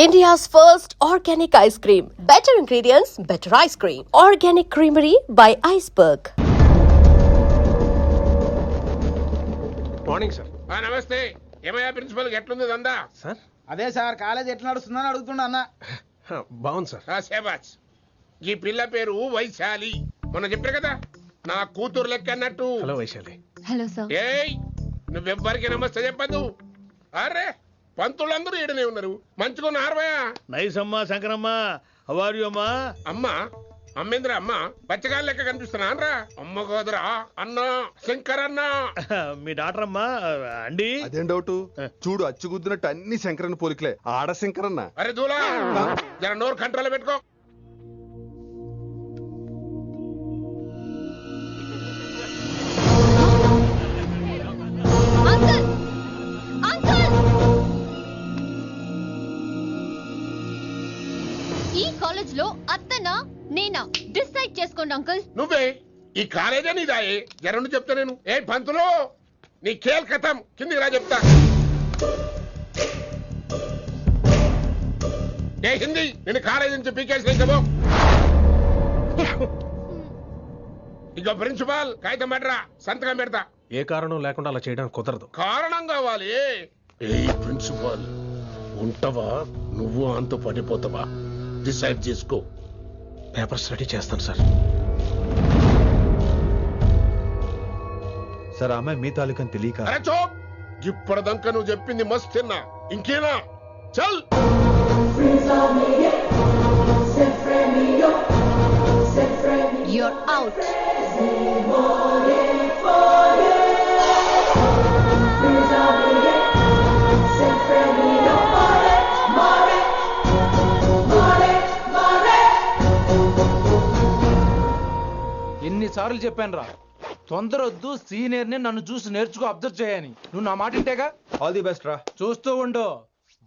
India's first organic ice cream. Better ingredients, better ice cream. Organic Creamery by Iceberg. Morning sir. నమస్తే. ఏమయ్యా principal ఎట్లుంది దందా? Sir అదే sir college ఎట్లా నడుస్తుందని అడుగుతున్నా అన్న. బాగుంది సార్. శేబాజ్. ఈ పిల్ల పేరు వైశాలి. మొన్న చెప్పారు కదా నా కూతురు లెక్క అన్నట్టు. హలో వైశాలి. Hello sir. ఏయ్ నువ్వెవ్వరికి నమస్తే చెప్పద్దు. అరే పంతులందరూ ఈడనే ఉన్నారు. మంచుకున్న ఆరవయా. నైస్ అమ్మా శంకరమ్మ. హౌ ఆర్ యు అమ్మా? అమ్మా అమ్మేంద్ర అమ్మ బచ్చగాళ్ళ లెక్క కనిపిస్తున్నా అనరా? అమ్మ కాదురా అన్న శంకర్ అన్న. మీ డాక్టర్ అమ్మా అండి. అదేం డౌట్? చూడు అచ్చుగుద్దినట్టు అన్ని శంకరన్న పోలికలే. ఆడ శంకరన్న. అరే దూలా జర నోరు కంట్రోల్ పెట్టుకో. అంకుల్ అంకుల్, ఈ కాలేజ్ లో అత్తనా నేనా డిసైడ్ చేసుకోండి అంకుల్. నువ్వే ఈ కాలేజే నీదాయే. జరను చెప్తా నేను. ఏ పంతులు నీ ఖేల్ కథం. కిందికి రా చెప్తా. ఏ హిందీ నేను కాలేజ్ నుంచి పీకేసి చెప్పు. ఇక ప్రిన్సిపాల్ కాగితం పెట్టరా, సంతకం పెడతా. ఏ కారణం లేకుండా అలా చేయడానికి కుదరదు. కారణం కావాలి. ఏ ప్రిన్సిపాల్ ఉంటావా నువ్వు అంత పడిపోతావా? డిసైడ్ చేసుకో. పేపర్స్ రెడీ చేస్తాను సార్. సార్ ఆమె మీ తాలూకని తెలియక. అరే చోప్. ఇప్పటిదాకా నువ్వు చెప్పింది మస్తు తిన్నా. ఇంకేనా? చల్. You're out. ఎన్నిసార్లు చెప్పాను రా, తొందరొద్దు, సీనియర్ ని నన్ను చూసి నేర్చుకో, అబ్జర్వ్ చేయని. నువ్వు నా మాట ఇంటేగా. ఆల్ ది బెస్ట్ రా. చూస్తూ ఉండు,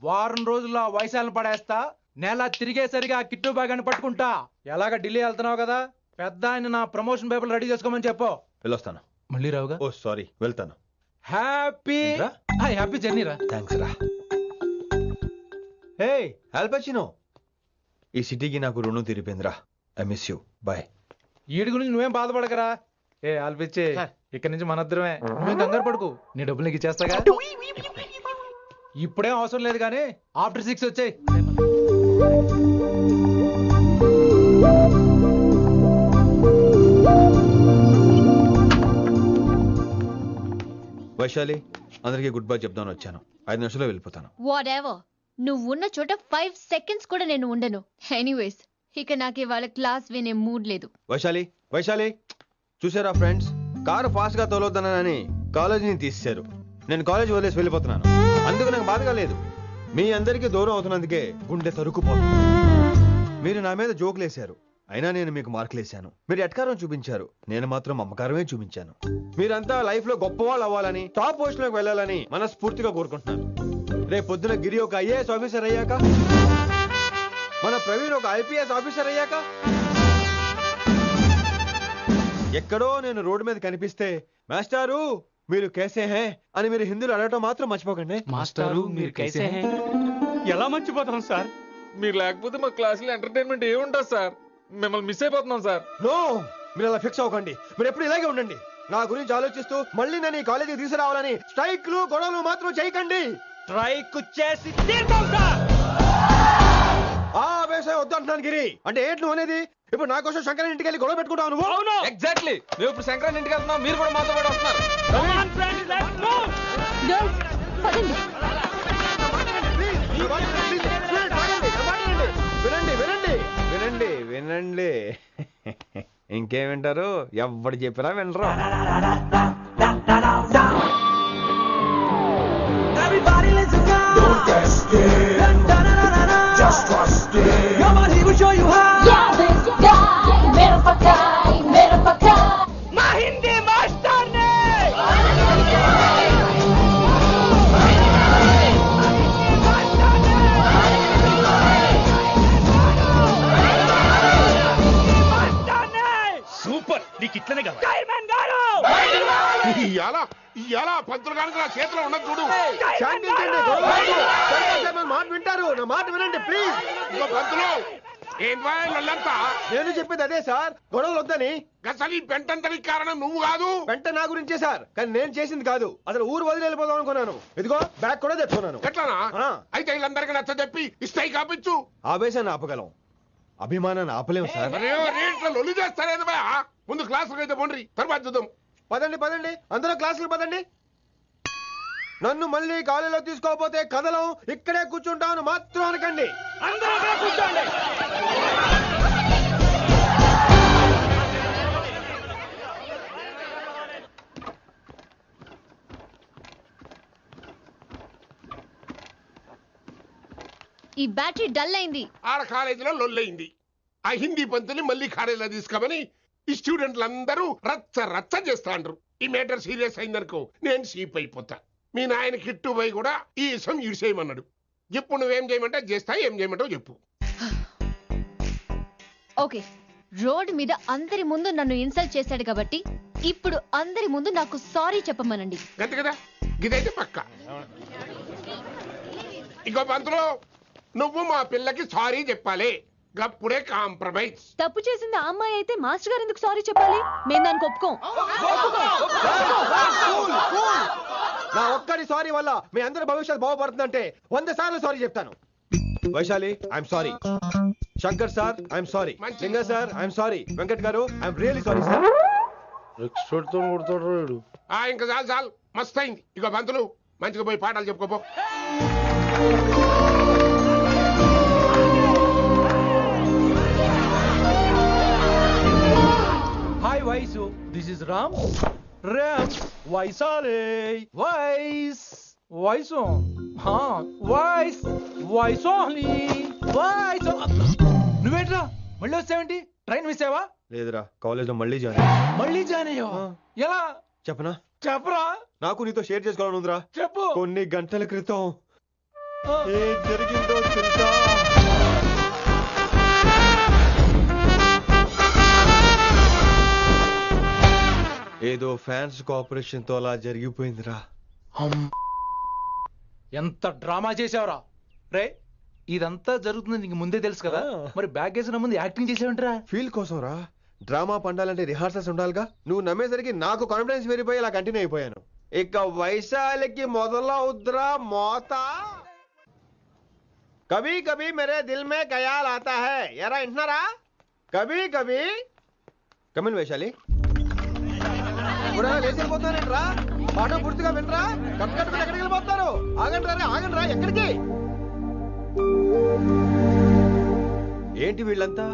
వారం రోజుల్లో ఆ వైశాలను పడేస్తా. నెల తిరిగేసరిగా ఆ కిట్టు బాగాన్ని పట్టుకుంటా. ఎలాగ ఢిల్లీ వెళ్తున్నావు కదా, పెద్ద ఆయన నా ప్రమోషన్ పేపర్లు రెడీ చేసుకోమని చెప్పు. వెళ్ళొస్తాను. మళ్ళీ రావుగా. ఓ సారీ, వెళ్తాను. హ్యాపీ ఏంట్రా? హ్యాపీ జర్నీ రా. థ్యాంక్స్ రా. హే ఆల్పచినో, ఈ సిటీకి నాకు రుణం తీరిపోయిందిరా. I miss you. బాయ్. వీడి గురించి నువ్వేం బాధపడకరా. ఏ ఆల్పిచ్చే, ఇక్కడి నుంచి మనద్దరమే. నువ్వేం కంగారు పడుకు, నీ డబ్బులు నీకు ఇచ్చేస్తాగా. ఇప్పుడేం అవసరం లేదు కానీ ఆఫ్టర్ 6 వచ్చాయి. వైశాలి, అందరికీ గుడ్ బై చెప్దామని వచ్చాను. 5 నిమిషాల్లో వెళ్ళిపోతాను. వాట్ ఎవర్, నువ్వు ఉన్న చోట 5 seconds కూడా నేను ఉండను. ఎనీవేస్, ఇక నాకు ఇవాళ క్లాస్ వినే మూడ్ లేదు. వైశాలి, వైశాలి, చూసారా ఫ్రెండ్స్, కారు ఫాస్ట్ గా తోలొద్దనని కాలేజీని తీసేశారు. నేను కాలేజ్ వదిలేసి వెళ్ళిపోతున్నాను. అందుకు నాకు బాధగా లేదు. మీ అందరికీ దూరం అవుతున్నందుకే గుండె తరుక్కుపోతుంది. మీరు నా మీద జోకులు వేశారు, అయినా నేను మీకు మార్కులు వేశాను. మీరు ఎట్కారం చూపించారు, నేను మాత్రం అమ్మకారమే చూపించాను. మీరంతా లైఫ్ లో గొప్పవాళ్ళు అవ్వాలని, టాప్ పొజిషన్ లోకి వెళ్ళాలని మనస్ఫూర్తిగా కోరుకుంటున్నాను. రేపు పొద్దున గిరి ఒక IAS ఆఫీసర్ అయ్యాక, మన ప్రవీణ్ ఒక IPS ఆఫీసర్ అయ్యాక, ఎక్కడో నేను రోడ్డు మీద కనిపిస్తే మాస్టారు మీరు కేసే హే అని మీరు హిందీలో అడగటం మాత్రం మర్చిపోకండి. మాస్టారు మీరు కైసే హై? ఎలా మర్చిపోతాం సార్? మీరు లేకపోతే మా క్లాసులో ఎంటర్టైన్మెంట్ ఏముంటుంది సార్? మిమ్మల్ని మిస్ అయిపోతున్నాం సార్. నో, మీరు అలా ఫిక్స్ అవ్వకండి. మీరు ఎప్పుడు ఇలాగే ఉండండి. నా గురించి ఆలోచిస్తూ మళ్ళీ నేను ఈ కాలేజీకి తీసుకురావాలని స్ట్రైక్లు గొడవలు మాత్రం చేయకండి. స్ట్రైక్ చేసి తీరుతాం సార్. ఆ వ్యవసాయం వద్దు అంటున్నాను గిరి. అంటే ఏంటి నువ్వు అనేది? ఇప్పుడు నా కోసం శంకర్ ఇంటికి వెళ్ళి గొడవ పెట్టుకుంటావు నువ్వు? అవును, ఎగ్జాక్ట్లీ. మేము ఇప్పుడు శంకరన్ ఇంటికి వెళ్తున్నాం, మీరు కూడా మాతో పాటు వస్తున్నారు. గర్ల్స్ పదండి. వినండి వినండి వినండి వినండి. ఇంకేం వింటారు? ఎవడు చెప్పినా వినరు. సూపర్, నీకు ఇట్లనే కావాలి. ఇయాల ఎలా పంతులు కనుక నా చేతిలో ఉన్నది చూడు. శాంతించండి, గొడవ వద్దు. శంకర్ సార్ నా మాట వింటారు, నా మాట వినండి ప్లీజ్. ఇదిగో పంతులు, ఏం వాళ్ళంతా నేను చెప్పేది అదే సార్, గొడవలు వద్దని. అసలు ఈ పెంటంతరికి కారణం నువ్వు కాదు. వెంట నా గురించే సార్, కానీ నేను చేసింది కాదు. అసలు ఊరు వదిలి వెళ్ళిపోదాం అనుకున్నాను. ఇదిగో బ్యాగ్ కూడా తెచ్చుకున్నాను. ఎట్లానా? ఆ. అయితే వీళ్ళందరికీ నచ్చ చెప్పి ఇస్తాయి కాపించు. ఆవేశాన్ని ఆపగలం, అభిమానాన్ని ఆపలేం సార్. రేట్ల లొల్లి చేస్తారేది బా. ముందు క్లాసులకు అయితే పోండి, తర్వాత చూద్దాం. పదండి పదండి, అందరూ క్లాసులు పదండి. నన్ను మళ్ళీ కాలేజీలో తీసుకోకపోతే కదలం, ఇక్కడే కూర్చుంటాను మాత్రం అనకండి. అందరూ ఇక్కడే కూర్చోండి. ఈ బ్యాటరీ డల్ అయింది. ఆడ కాలేజీలో లొల్లయింది. ఆ హిందీ పంతుని మళ్ళీ కాలేజీలో తీసుకోమని ఈ స్టూడెంట్లందరూ రచ్చ రచ్చ చేస్తాండ్రు. ఈ మేటర్ సీరియస్ అయిందనుకో నేను సీప్ అయిపోతా. మీ నాయన కిట్టు పోయి కూడా ఈ విషయం ఇడిసేయమన్నాడు. ఇప్పుడు నువ్వేం చేయమంటే చేస్తా, ఏం చేయమంటావు చెప్పు. ఓకే, రోడ్ మీద అందరి ముందు నన్ను ఇన్సల్ట్ చేశాడు కాబట్టి ఇప్పుడు అందరి ముందు నాకు సారీ చెప్పమనండి. గంతే కదా, గిదైతే పక్క. ఇంకో పంతులు, నువ్వు మా పిల్లకి సారీ చెప్పాలి. గప్పుడే కాంప్రమైజ్. తప్పు చేసింది ఆ అమ్మాయి అయితే మాస్టర్ గారు ఎందుకు సారీ చెప్పాలి? మేము దానికి ఒప్పుకోం. నా ఒక్కడి సారీ వల్ల మీ అందరి భవిష్యత్తు బాగుపడుతుందంటే 100 సార్లు సారీ చెప్తాను. Vaishali, I'm sorry. Shankar sir, I'm sorry. Singer sir, I'm sorry. Venkat గారు, ఐఎమ్ రియలీ సారీ సార్. ఇంకా చాలు చాలు, మస్త్ అయింది. ఇక పంతులు మంచిగా పోయి పాఠాలు చెప్పుకోపో. Hi Vaishu, this is Ram. Ram Vaishali, Vaish Vaishu, Vaish Vaishali, Vaish. నువ్వేంట్రా మళ్ళీ వచ్చావేంటి? ట్రైన్ మిస్ అయ్యావా? లేదురా, కాలేజ్ లో మళ్ళీ జాయిన్. మళ్ళీ జాయిన్ అయ్యావా? ఎలా చెప్పనా? చెప్పరా. నాకు నీతో షేర్ చేసుకోవాలని ఉందిరా. చెప్పు. కొన్ని గంటల క్రితం ఏం జరిగిందో తెలుసా? ఏదో ఫ్యాన్స్ కోఆపరేషన్ తో అలా జరిగిపోయిందిరా. ఎంత డ్రామా చేసావురా రే. ఇదంతా జరుగుతుంది నీకు ముందే తెలుసు కదా, మరి బ్యాగ్ వేసిన ముందు యాక్టింగ్ చేసావంటరా? ఫీల్ కోసం రా. డ్రామా పండాలంటే రిహార్సల్స్ ఉండాలిగా. నువ్వు నమ్మేసరికి నాకు కాన్ఫిడెన్స్ పెరిగిపోయి ఇలా కంటిన్యూ అయిపోయాను. ఇక వైశాలికి మొదలవుద్రా మోత. కభీ కభీ మేరే దిల్ మే ఖయాల్ ఆతా హై. ఎరా ఇంటున్నారా? కభీ కభీ. కమిన్ వైశాలి. లేచిపోతున్నారేంట్రా? పాఠం పూర్తిగా వినరా? కట్ కట్టుకుని ఎక్కడికి వెళ్ళిపోతారు? ఆగండి రా, ఆగండి రా. ఎక్కడికి? ఏంటి వీళ్ళంతా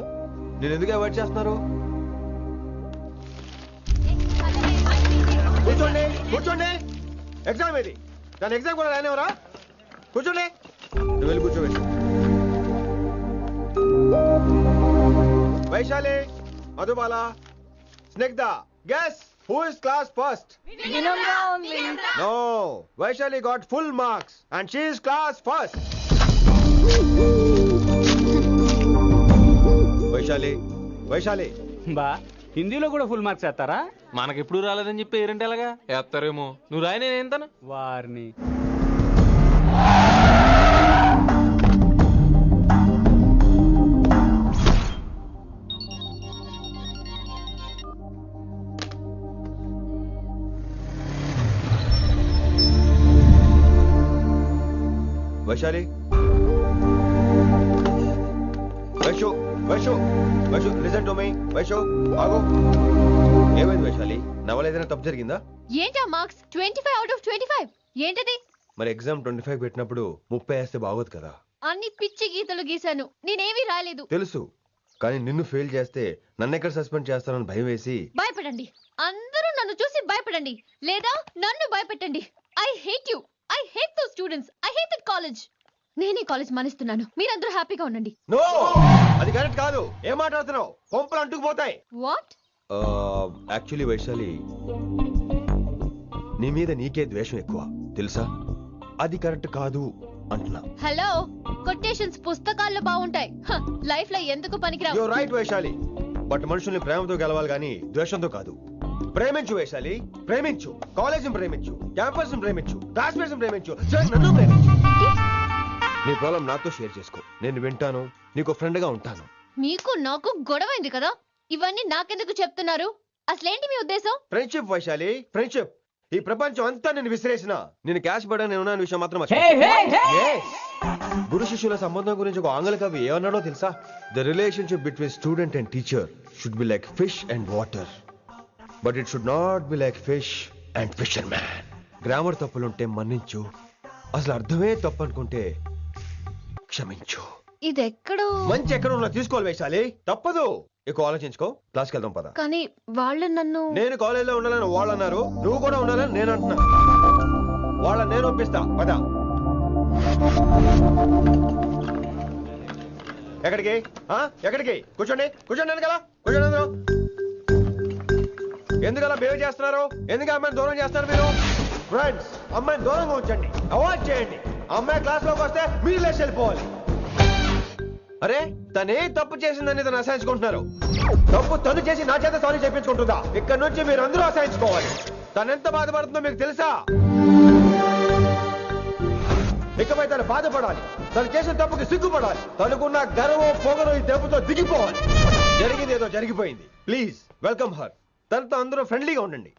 నేను ఎందుకు అవాయిడ్ చేస్తున్నారు? కూర్చోండి కూర్చోండి. ఎగ్జామ్ ఏది? దాని ఎగ్జామ్ కూడా రానివరా? కూర్చోండి. నువ్వు వెళ్ళి కూర్చోబెట్టు. Vaishali, Madhubala, Snigdha, guess who is class first? Vinamra only. No, Vaishali got full marks and she is class first. Vaishali, Vaishali. బా హిందీలో కూడా ఫుల్ మార్క్స్ వేస్తారా? మనకెప్పుడు రాలేదని చెప్పి ఏరంటే ఎలాగా వేస్తారేమో. నువ్వు రాయి, నేను ఏంతను వారిని. Vaishali, Vaishu, Vaishu, Vaishu, listen to me. Vaishu, ఆగు. ఏమైంది వైశాలి? నా వల్ల ఏదైనా తప్పు జరిగిందా? ఏంటా మార్క్స్? 25 out of 25. ఏంటది? మరి ఎగ్జామ్ 25 పెట్టినప్పుడు 30 వేస్తే బాగోదు కదా? అన్ని పిచ్చి గీతలు గీశాను, నేనేమీ రాలేదు. తెలుసు, కానీ నిన్ను ఫెయిల్ చేస్తే నన్ను ఎక్కడ సస్పెండ్ చేస్తానని భయం వేసి. భయపడండి, అందరూ నన్ను చూసి భయపడండి, లేదా నన్ను భయపెట్టండి. I hate you. I hate those students. I hate that college. నేనే కాలేజ్ మానేస్తున్నాను. మీరందరూ హ్యాపీగా ఉండండి. నో, అది కరెక్ట్ కాదు. ఏం మాట్లాడుతున్నావు? కొంపలు అంటుకుపోతాయి. వాట్? యాక్చువల్లీ వైశాలి, నీ మీద నీకే ద్వేషం ఎక్కువ తెలుసా? అది కరెక్ట్ కాదు అంటున్నా. హలో, కొటేషన్స్ పుస్తకాల్లో బాగుంటాయి, లైఫ్ లో ఎందుకు పనికిరావు. You are right Vaishali, but మనుషుల్ని ప్రేమతో గెలవాలి గానీ ద్వేషంతో కాదు. ప్రేమించు వైశాలి, ప్రేమించు. కాలేజీని ప్రేమించు, క్యాంపస్ ప్రేమించు, క్లాస్మేట్స్ ప్రేమించు, సార్ నన్ను ప్రేమించు. నీ ప్రాబ్లం నాతో షేర్ చేసుకో, నేను వింటాను, నీకు ఫ్రెండ్ గా ఉంటాను. మీకు నాకు గొడవైంది కదా, ఇవన్నీ నాకెందుకు చెప్తున్నారు? అసలేంటి మీ ఉద్దేశం? Friendship Vaishali, friendship. ఈ ప్రపంచం అంతా నేను విసిరేసిన నేను క్యాష్ పడా నేను ఉన్న విషయం మాత్రం Yes. గురు శిష్యుల సంబంధం గురించి ఒక ఆంగ్ల కవి ఏమన్నాడో తెలుసా? The relationship between student and teacher should be like fish and water, but it should not be like fish and fisherman. Grammar తప్పులుంటే మన్నించు, అసలు అర్థమే తప్పు అనుకుంటే క్షమించు. ఇది ఎక్కడో మంచి ఎక్కడ ఉన్నా తీసుకోవాలి వైశాలి, తప్పదు. ఎక్కువ ఆలోచించుకో, క్లాస్కి వెళ్దాం పద. కానీ వాళ్ళు నన్ను నేను కాలేజీలో ఉండాలని వాళ్ళు అన్నారు, నువ్వు కూడా ఉండాలని నేను అంటున్నా. వాళ్ళని నేను ఒప్పిస్తా, పద. ఎక్కడికి ఎక్కడికి? కూర్చోండి కూర్చోండి కదా, కూర్చోండి అందరూ. ఎందుకలా బిహేవ్ చేస్తున్నారు? ఎందుకు అమ్మాయిని దూరం చేస్తారు మీరు? ఫ్రెండ్స్, అమ్మాయిని దూరంగా ఉంచండి, అవాయిడ్ చేయండి. అమ్మాయి క్లాస్ లోకి వస్తే మీరు లేచి వెళ్ళిపోవాలి. అరే తనే తప్పు చేసిందని తను అసహించుకుంటున్నారు. తప్పు తను చేసి నా చేత సారీ చెప్పించుకుంటుందా? ఇక్కడ నుంచి మీరు అందరూ అసహించుకోవాలి. తనెంత బాధపడుతుందో మీకు తెలుసా? ఇకపై తను బాధపడాలి, తను చేసిన తప్పుకి సిగ్గుపడాలి. తనకున్న గర్వం పొగరు ఈ దెబ్బతో దిగిపోవాలి. జరిగింది ఏదో జరిగిపోయింది. Please welcome her. తనతో అందరూ ఫ్రెండ్లీగా ఉండండి.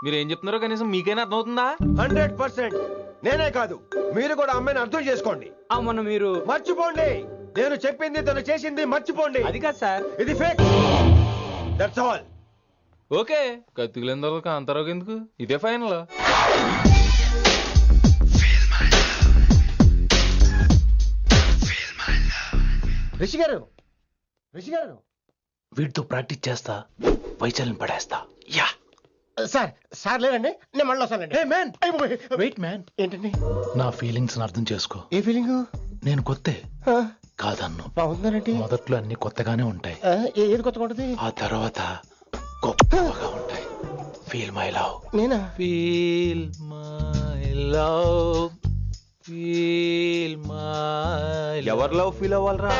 మీరు ఏం చెప్తున్నారో కనీసం మీకైనా అర్థమవుతుందా? 100%. నేనే కాదు, మీరు కూడా అమ్మాయిని అర్థం చేసుకోండి. మొన్న మీరు మర్చిపోండి, నేను చెప్పింది తను చేసింది మర్చిపోండి. అది కాదు సార్, ఇది ఫేక్. That's all. ఓకే, కత్తిలేని తర్వాత కాంతారావు ఎందుకు? ఇదే ఫైనల్. రిషి గారు, రిషి గారు, వీటితో ప్రాక్టీస్ చేస్తా, వైశాలిని పడేస్తా. యా సార్ సార్ లేదండి, నేను మళ్ళీ వస్తానండి. వెయిట్ మ్యాన్, ఏంటండి? నా ఫీలింగ్స్ అర్థం చేసుకో. ఏ ఫీలింగ్? నేను కొత్తే కాదన్ను. బాగుందనండి. మొదట్లో అన్ని కొత్తగానే ఉంటాయి, ఏది కొత్తగా ఉంటుంది? ఆ తర్వాత గొప్పగా ఉంటాయి. Feel my love. నేనా? Feel my love, feel my. ఎవరు లవ్ ఫీల్ అవ్వాలరా?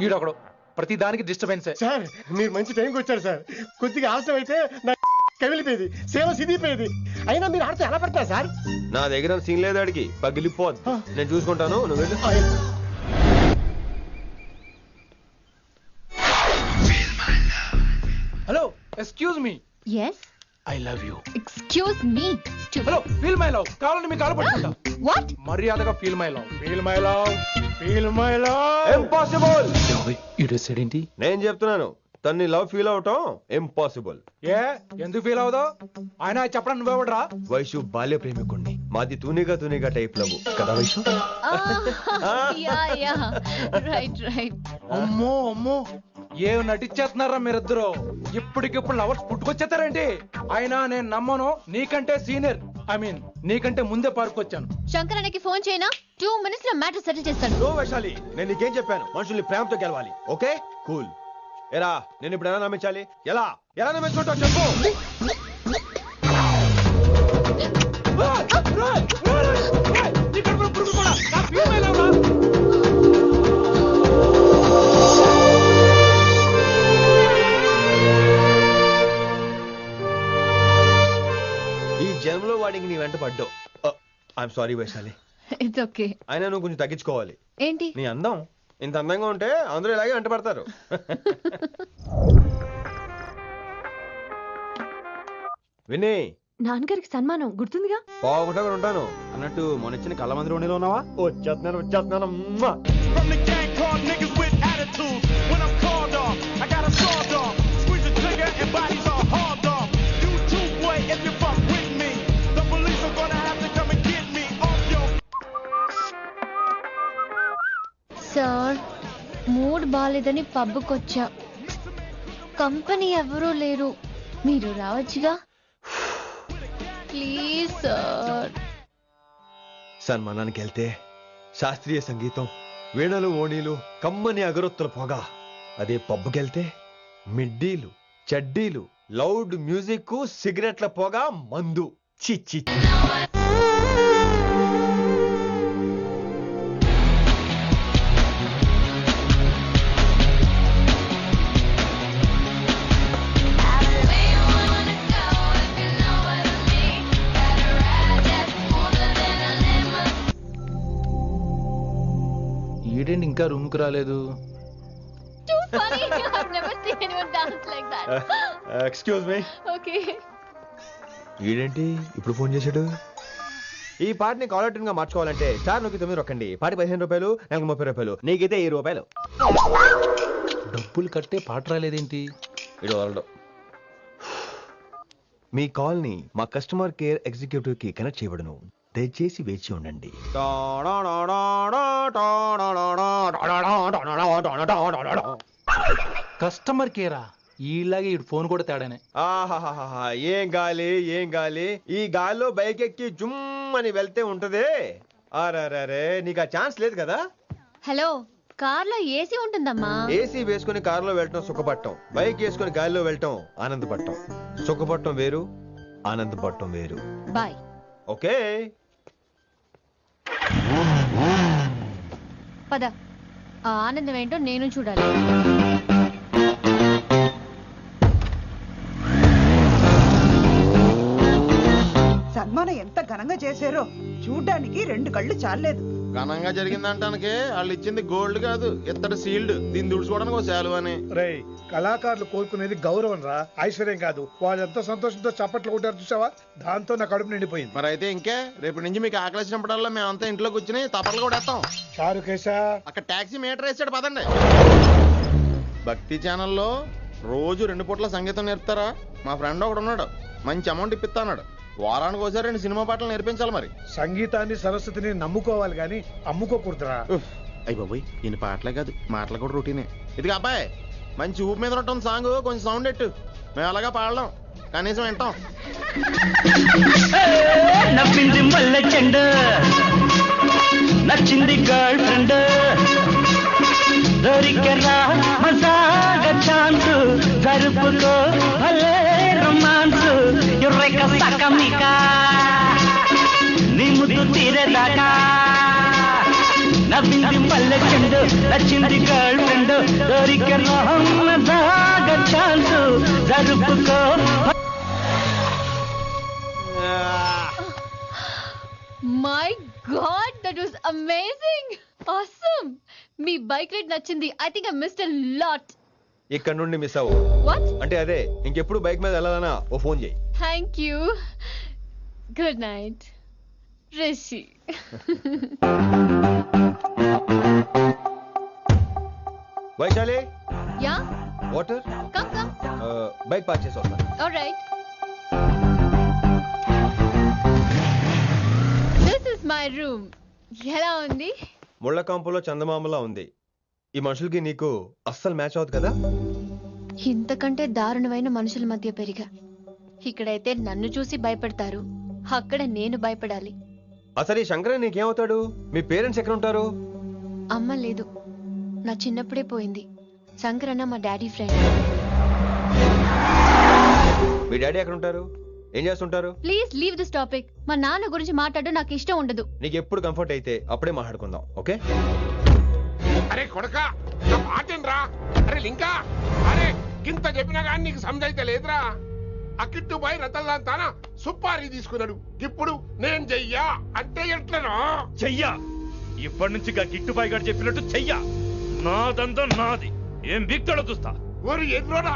ఈడొకడు ప్రతి దానికి డిస్టర్బెన్స్. సార్ మీరు మంచి టైంకి వచ్చారు సార్. కొద్దిగా ఆలస్యం అయితే నా కమిలిపోయేది, సేవ సిదిపోయేది. అయినా మీరు ఆడితే ఎలా పడతారు సార్? నా దగ్గర సీన్ లేదు, అడిగి పగిలిపోద్దు. నేను చూసుకుంటాను, నువ్వు వెళ్ళు. Hello, excuse me. Yes, I love you. Excuse me. Hello, feel my love. కావాలంటే మీ కాలు పట్టుకుంటా. వాట్? మర్యాదగా feel my love, feel my love, feel my love. Impossible. ఏంటి? నేను చెప్తున్నాను, తన్ని లవ్ ఫీల్ అవటం ఇంపాసిబుల్. ఏ ఎందుకు ఫీల్ అవుదో? ఆయన చెప్పడం నువ్వెవడరా? వైషు బాల్య ప్రేమికుణ్ణి. మాది తూనిగా తూనిగా టైప్ లవ్ కదా వైషు? Right right. అమ్మో అమ్మో, ఏం నటించేస్తున్నారా మీరిద్దరు? ఇప్పటికిప్పుడు లవర్స్ పుట్టుకొచ్చేస్తారేంటి? అయినా నేను నమ్మను. నీకంటే సీనియర్, ఐ మీన్ నీకంటే ముందే పార్కొచ్చాను. శంకరానికి ఫోన్ చేయనా? 2 minutes లో మ్యాటర్ సెటిల్ చేస్తాను. నో వైశాలి, నేను నీకేం చెప్పాను? మనుషుల్ని ప్రేమతో గెలవాలి. Okay cool. ఎరా నేను ఇప్పుడు ఎలా నమ్మించాలి? ఎలా ఎలా నమ్మించుకుంటావు చెప్పు. ఈ జన్మలో వాడికి నీ వెంట పడ్డావు. I'm sorry Vaishali. It's okay. అయినా నువ్వు కొంచెం తగ్గించుకోవాలి. ఏంటి? నీ అందం ఇంత అందంగా ఉంటే అందరూ ఇలాగే వెంట పడతారు. విని నాన్నగారికి సన్మానం గుర్తుందిగా? బాగుంటా కూడా ఉంటాను అన్నట్టు మొన్న ఇచ్చిన కళ్ళ మందిలో ఉండేలో ఉన్నావా? వచ్చేస్తున్నాను మ్మా. సార్, మూడ్ బాలేదని పబ్కొచ్చా. కంపెనీ ఎవరూ లేరు, మీరు రావచ్చుగా. Please sir. సన్మానానికి వెళ్తే శాస్త్రీయ సంగీతం, వీణలు ఓణీలు, కమ్మని అగరొత్తుల పొగ. అదే పబ్బుకెళ్తే మిడ్డీలు, చెడ్డీలు, లౌడ్ మ్యూజిక్, సిగరెట్ల పొగ, మందు. చిచ్చి. వీడేంటి ఇంకా రూమ్ కి రాలేదు? Too funny. I've never seen anyone dance like that. Excuse me. Okay. వీడేంటి ఇప్పుడు ఫోన్ చేశాడు? ఈ పాటని కాలర్ ట్యూన్ గా మార్చుకోవాలంటే స్టార్ నొక్కి 9 రొక్కండి. పాటి 15 రూపాయలు, నెలకు 30 రూపాయలు, నీకైతే 10 రూపాయలు. డబ్బులు కట్టే పాట రాలేదేంటి? ఇడు వదలడు. మీ కాల్ ని మా కస్టమర్ కేర్ ఎగ్జిక్యూటివ్ కి కనెక్ట్ చేయబడును. దయచేసి వేచి ఉండండి. కస్టమర్ కేరా? ఈలాగే ఇటు ఫోన్ కూడా తేడానే. ఆహాహాహా, ఏం గాలి ఏం గాలి! ఈ గాలిలో బైక్ ఎక్కి జుమ్ అని వెళ్తే ఉంటదే. అరే నీకు ఆ ఛాన్స్ లేదు కదా. హలో, కార్లో ఏసీ ఉంటుందమ్మా. ఏసీ వేసుకుని కారులో వెళ్ళటం సుఖపట్టం, బైక్ వేసుకుని గాలిలో వెళ్ళటం ఆనందపడటం. సుఖపట్టం వేరు, ఆనందపడటం వేరు. బాయ్. ఓకే పద, ఆ ఆనందం ఏంటో నేను చూడాలి. సన్మానం ఎంత ఘనంగా చేశారో చూడ్డానికి 2 కళ్ళు చాలేదు. ఘనంగా జరిగిందంటానికి వాళ్ళు ఇచ్చింది గోల్డ్ కాదు, ఇత్తడి సీల్డ్. దీన్ని దుడుచుకోవడానికి ఒక శాలువ అని. రేయ్, కళాకారులు కోరుకునేది గౌరవం రా, ఐశ్వర్యం కాదు. వాళ్ళు ఎంతో సంతోషంతో చప్పట్లు కొట్టారు చూసావా, దాంతో నా కడుపు నిండిపోయింది. మరి అయితే ఇంకే, రేపటి నుంచి మీకు ఆకలిసినప్పుడల్లా మేమంతా ఇంట్లో కూర్చుని తప్పట్లు కూడా వేస్తాం. చారుకేశా, అక్కడ టాక్సీ మీటర్ వేసాడు, పదండి. భక్తి ఛానల్లో రోజు 2 పూట్ల సంగీతం నేర్పుతారా? మా ఫ్రెండ్ ఒకడు ఉన్నాడు, మంచి అమౌంట్ ఇప్పిస్తా అన్నాడు. వారానికి ఒకసారి 2 సినిమా పాటలు నేర్పించాలి. మరి సంగీతాన్ని సరస్వతిని నమ్ముకోవాలి గాని అమ్ముకోకూడదురా. అయ్యి బాబోయ్, ఈయన పాటలే కాదు మాటలు కూడా రొటీనే. ఇదిగా అబ్బాయి, మంచి ఊపు మీద ఉంటుంది సాంగ్, కొంచెం సౌండ్ ఎట్టు. మేము అలాగా పాడలేం, కనీసం వింటాం. నవ్వింది మల్లె చెండు, నచ్చింది గర్ల్ ఫ్రెండ్, దొరికెరా మజాగా ఛాన్స్, జరుపుకో భలే రొమాన్స్, ఎర్రెక సకమిక నీ ముద్దు తీరేదాకా. నవ్వింది మల్లె చెండు, నచ్చింది గర్ల్ ఫ్రెండ్, దొరికెరా మజాగా ఛాన్స్, జరుపుకో. My god, that was amazing, awesome. మీ బైక్ రైడ్ నచ్చింది. I think I missed a lot. ఇక్కడ నుండి మిస్ అవ్వు. వాట్? అంటే అదే, ఇంకెప్పుడు బైక్ మీద వెళ్ళాలన్నా ఓ ఫోన్ చేయి. Thank you. Good night Rishi. Vaishali, yeah, water. Come come. Bike park చేసి వస్తాను. Alright. This is my room. ఎలా ఉంది? ముళ్ళ కాంపులో చందమామలా ఉంది. ఈ మనుషులకి నీకు అస్సలు మ్యాచ్ అవుతుంది కదా. ఇంతకంటే దారుణమైన మనుషుల మధ్య పెరిగా. ఇక్కడైతే నన్ను చూసి భయపడతారు, అక్కడ నేను భయపడాలి. అసలు ఈ శంకర్ నీకేమవుతాడు? మీ పేరెంట్స్ ఎక్కడ ఉంటారు? అమ్మ లేదు, నా చిన్నప్పుడే పోయింది. శంకరన్న మా డాడీ ఫ్రెండ్. మీ డాడీ ఎక్కడ ఉంటారు? ఏం చేస్తుంటారు? Please leave this topic. మా నాన్న గురించి మాట్లాడడం నాకు ఇష్టం ఉండదు. నీకు ఎప్పుడు కంఫర్ట్ అయితే అప్పుడే మాట్లాడుకుందాం, ఓకే? అరే కొడక, నా మాటేనరా? అరే లింకా, అరే ఇంత చెప్పినా కానీ నీకు సమజైతే లేదురా. అకిట్టు పోయి రతల్లాంతానా సుపారీ తీసుకున్నాడు. ఇప్పుడు నేను చెయ్యా అంటే ఎట్లనో చెయ్యా. ఇప్పటి నుంచి గిట్టుబాయి గారు చెప్పినట్టు చెయ్యా. నాదంతా నాది. ఏం బిక్తాడో చూస్తా. ఓరి ఎదురోడా,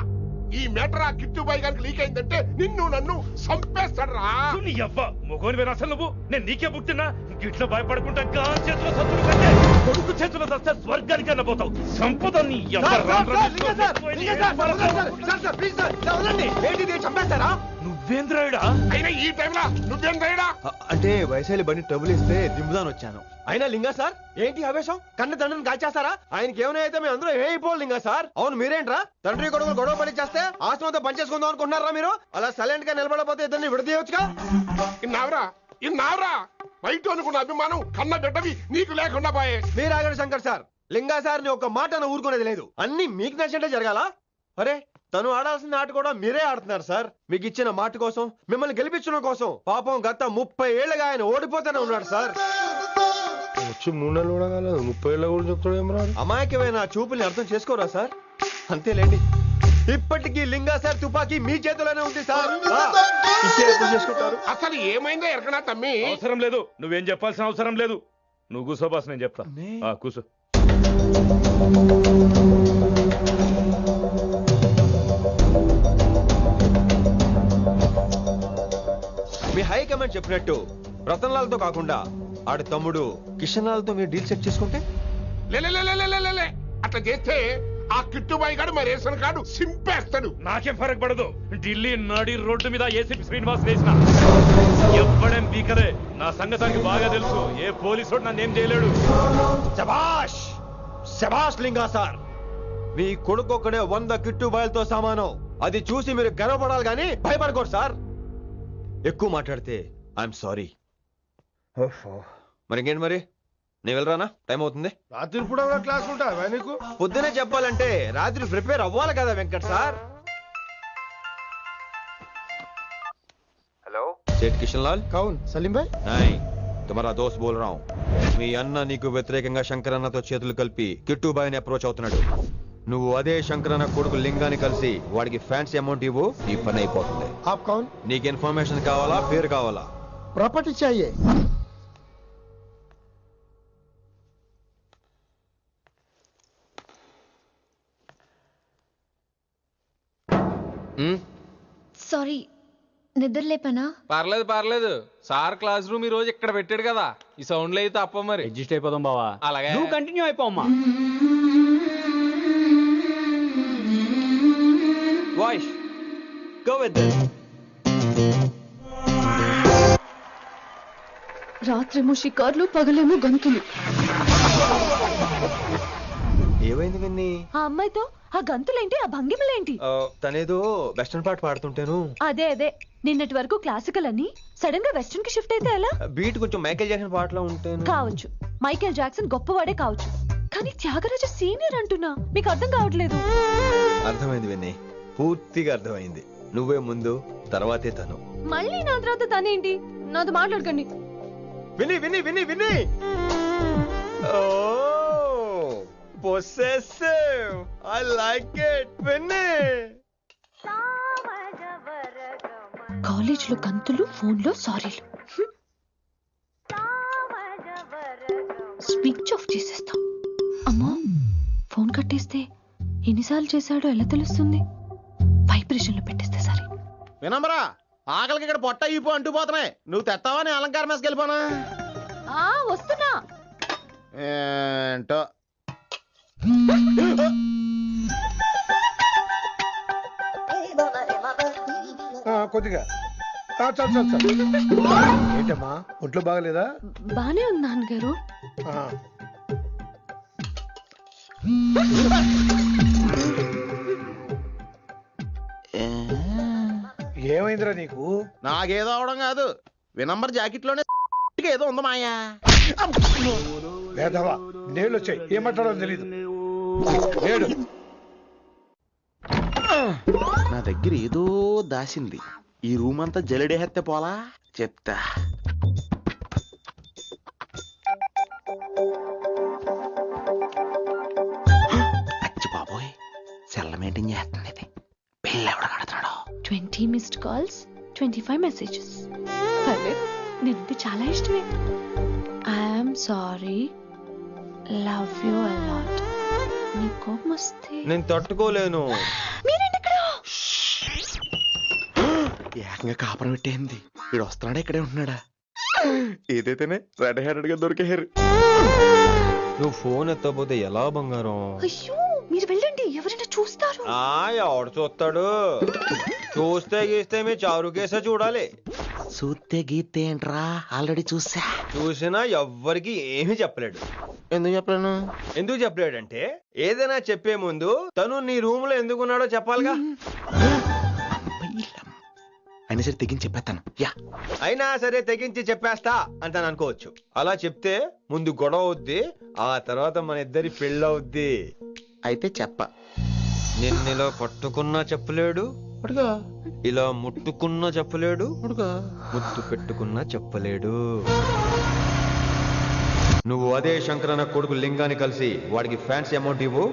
ఈ మేటర్ ఆ కిట్టుబాయి గారికి లీక్ అయిందంటే నిన్ను నన్ను చంపేస్తాడరా. నీ అబ్బా మొగోని వేరు అసలు నువ్వు. నేను నీకే పుట్టినా గిట్ల భయపడుకుంటా గాన్ చేతిలో సత్తులు కంటే కొడుకు చేతిలో దస్తే స్వర్గానికి అన్న పోతావు. సంపద నీ నువ్వేంద్రాయుడా? అయినా ఈ టైంలో నువ్వేంద్రాయుడా? అంటే వైశాలి బండి ట్రబుల్ ఇస్తే దింపుదాని వచ్చాను. అయినా లింగా సార్, ఏంటి ఆవేశం? కన్న తండ్రిని కాల్చేస్తారా? ఆయనకి ఏమైనా అయితే మేము అందరూ ఏమైపోవాలి లింగా సార్. అవును మీరేంట్రా, తండ్రి కొడుకులు గొడవ పడి చేస్తే ఆశ్రమంతో పనిచేసుకుందాం అనుకుంటున్నారా మీరు? అలా సైలెంట్ గా నిలబడపోతే ఇద్దరిని విడదీయొచ్చుగా. ఇన్నావురా బయట అనుకున్న అభిమానం కన్న బిడ్డవి నీకు లేకుండా పోయే. మీరు ఆగండి శంకర్ సార్. లింగా సార్ ని ఒక మాట ఊరుకునేది లేదు. అన్ని మీకు నచ్చినట్టే జరగాల. అరే తను ఆడాల్సిన ఆట కూడా మీరే ఆడుతున్నారు సార్. మీకు ఇచ్చిన మాట కోసం, మిమ్మల్ని గెలిపించడం కోసం పాపం గత 30 ఏళ్ళగా ఆయన ఓడిపోతూనే ఉన్నాడు సార్. వచ్చి 3 నెలలు కూడా కాలేదు, 30 ఏళ్ళ కూడా చెప్తాడు. ఏం రాదు. అమాయకమైన చూపుల్ని అర్థం చేసుకోరా సార్? అంతేలేండి. ఇప్పటికీ లింగా సార్ తుపాకీ మీ చేతిలోనే ఉంది సార్. చేసుకుంటారు. అసలు ఏమైందో ఎరకనా తమ్మి? అవసరం లేదు, నువ్వేం చెప్పాల్సిన అవసరం లేదు. నువ్వు కూసో బాస్, నేను చెప్తా. కూసో. మీ హై కమాండ్ చెప్పినట్టు రతన్ లాల్తో కాకుండా ఆడి తమ్ముడు కిషన్ లాల్తో మీరు డీల్ సెట్ చేసుకుంటే లే అట్లా చేస్తే ఆ కిట్టుబాయి గాడు మా రేషన్ కార్డు సింపేస్తాడు. నాకేం ఫరక్ పడదు. ఢిల్లీ నడి రోడ్డు మీద ఏసీపీ శ్రీనివాస్ వేసిన ఎవ్వడేం పీకలే. నా సంగతానికి బాగా తెలుసు. ఏ పోలీసు నన్నేం చేయలేడు. శభాష్ శభాష్ లింగా సార్, మీ కొడుకు ఒక్కడే 100 కిట్టు బాయలతో సమానం. అది చూసి మీరు గర్వపడాలి కానీ భయపడకూడదు సార్. ఎక్కువ మాట్లాడితే ఐఎమ్ సారీ. మరి ఇంకేంటి మరి, నేను వెళ్ళరానా? టైం అవుతుంది. రాత్రి కూడా క్లాస్ ఉంటావా నీకు? పొద్దునే చెప్పాలంటే రాత్రి ప్రిపేర్ అవ్వాలి కదా వెంకట్ సార్. హలో సేట్ కిషన్ లాల్. కౌన్ సలీం భాయ్? నై, తుమారా దోస్త్ బోల్ రా హూం. మీ అన్న నీకు వ్యతిరేకంగా శంకరన్నతో చేతులు కలిపి కిట్టుబాయిని అప్రోచ్ అవుతున్నాడు. నువ్వు అదే శంకరన్న కొడుకు లింగాన్ని కలిసి వాడికి ఫ్యాన్సీ అమౌంట్ ఇవ్వు, ఈ పని అయిపోతుంది. ఆప్ కౌన్? నీకు ఇన్ఫర్మేషన్ కావాలా, పేరు కావాలా? ప్రాపర్టీ చాయే. సారీ, నిద్ర లేపనా? పర్లేదు. సార్ క్లాస్ రూమ్ ఈ రోజు ఇక్కడ పెట్టాడు కదా, ఈ సౌండ్లు అయితే తప్ప మరి అడ్జస్ట్ అయిపోదాం బావా. అలాగే నువ్వు కంటిన్యూ అయిపోమ్మా. Voice go with this. రాత్రేమో షికార్లు, పగలేమో గంతులు. ఏమైంది విన్ని? ఆ అమ్మాయితో ఆ గంతులేంటి, ఆ భంగిమలేంటి? తనేదో వెస్టర్న్ పాట పాడుతుంటేను. అదే నిన్నటి వరకు క్లాసికల్ అని సడన్ గా వెస్టర్న్ కి షిఫ్ట్ అయితే ఎలా? బీట్ కొంచెం మైకేల్ జాక్సన్ పాటలో ఉంటాను. కావచ్చు, మైకేల్ జాక్సన్ గొప్పవాడే కావచ్చు, కానీ త్యాగరాజ సీనియర్ అంటున్నా. మీకు అర్థం కావట్లేదు. అర్థమైంది విన్ని, పూర్తిగా అర్థమైంది. నువ్వే ముందు, తర్వాతే తను. మళ్ళీ నా తర్వాత తనేంటి? నాతో మాట్లాడకండి. Vinni oh possessive, I like it. Vinni college లో గంతులు, ఫోన్ లో సారీలు. స్విచ్ ఆఫ్ చేసేస్తా. అమ్మా, ఫోన్ కట్టేస్తే ఎన్నిసార్లు చేశాడో ఎలా తెలుస్తుంది? వైబ్రేషన్ లో పెట్టేస్తే సరే. వినమ్రా, ఆకలికి ఇక్కడ పొట్ట అయిపో అంటుపోతున్నాయి. నువ్వు తెస్తావా? నేను అలంకారం వేసుకెళ్ళిపోనా? వస్తున్నా. ఏంటో కొద్దిగా చాలు. ఏంటమ్మా, ఒంట్లో బాగలేదా? బానే ఉంది నాన్నగారు. ఏమైందిరా నీకు? నాకేదో అవడం కాదు, వినంబర్ జాకెట్ లోనే ఏదో ఉంది మాయా. వేదవా, నేళ్ళు వచ్చాయి, ఏమంటాడో తెలీదు. నా దగ్గర ఏదో దాసింది. ఈ రూమ్ అంతా జలడేహెత్తే పోలా చెప్తా. అచ్చి బాబోయ్, సెల్ల మెయింటైన్ చేస్తుంది ఇది. పెళ్ళి ఎవడ కడతాడో. 20 మిస్డ్ కాల్స్, 25 మెసేజెస్. నేనంటే చాలా ఇష్టమే. I'm sorry, love you a lot. నీ కోపం వస్తే నేను తట్టుకోలేను. మీరేంటి ఇక్కడ? ఏకంగా కాపురం పెట్టేంది. వీడు వస్తున్నాడా, ఇక్కడే ఉంటున్నాడా? ఏదైతేనే రెడ్ హెడెడ్ గా దొరికే హెయిర్. నువ్వు ఫోన్ ఎత్తపోతే ఎలా బంగారం? అయ్యో, మీరు వెళ్ళండి, ఎవరైనా చూస్తారు. ఎవడు చూస్తాడు? చూస్తే గీస్తే మీ చారు కేసే చూడాలి. చూస్తే గీతే ఏంట్రా, ఆల్రెడీ చూసినా ఎవ్వరికి ఏమీ చెప్పలేడు. ఎందుకు చెప్పలేడంటే ఏదైనా చెప్పే ముందు తను నీ రూమ్ లో ఎందుకున్నాడో చెప్పాలిగా. అయినా సరే తెగించి చెప్పేస్తాను. అయినా సరే తెగించి చెప్పేస్తా అంటాను అనుకోవచ్చు. అలా చెప్తే ముందు గొడవ అవుద్ది, ఆ తర్వాత మన ఇద్దరి పెళ్ళవుద్ది. అయితే చెప్ప. నిన్నిలా పట్టుకున్నా చెప్పలేడు, ఇలా ముట్టుకున్నా చెప్పలేడు, ముద్దు పెట్టుకున్నా చెప్పలేడు. నువ్వు అదే శంకరన్న కొడుకు లింగాన్ని కలిసి వాడికి ఫ్యాన్సీ అమౌంట్ ఇవ్వు,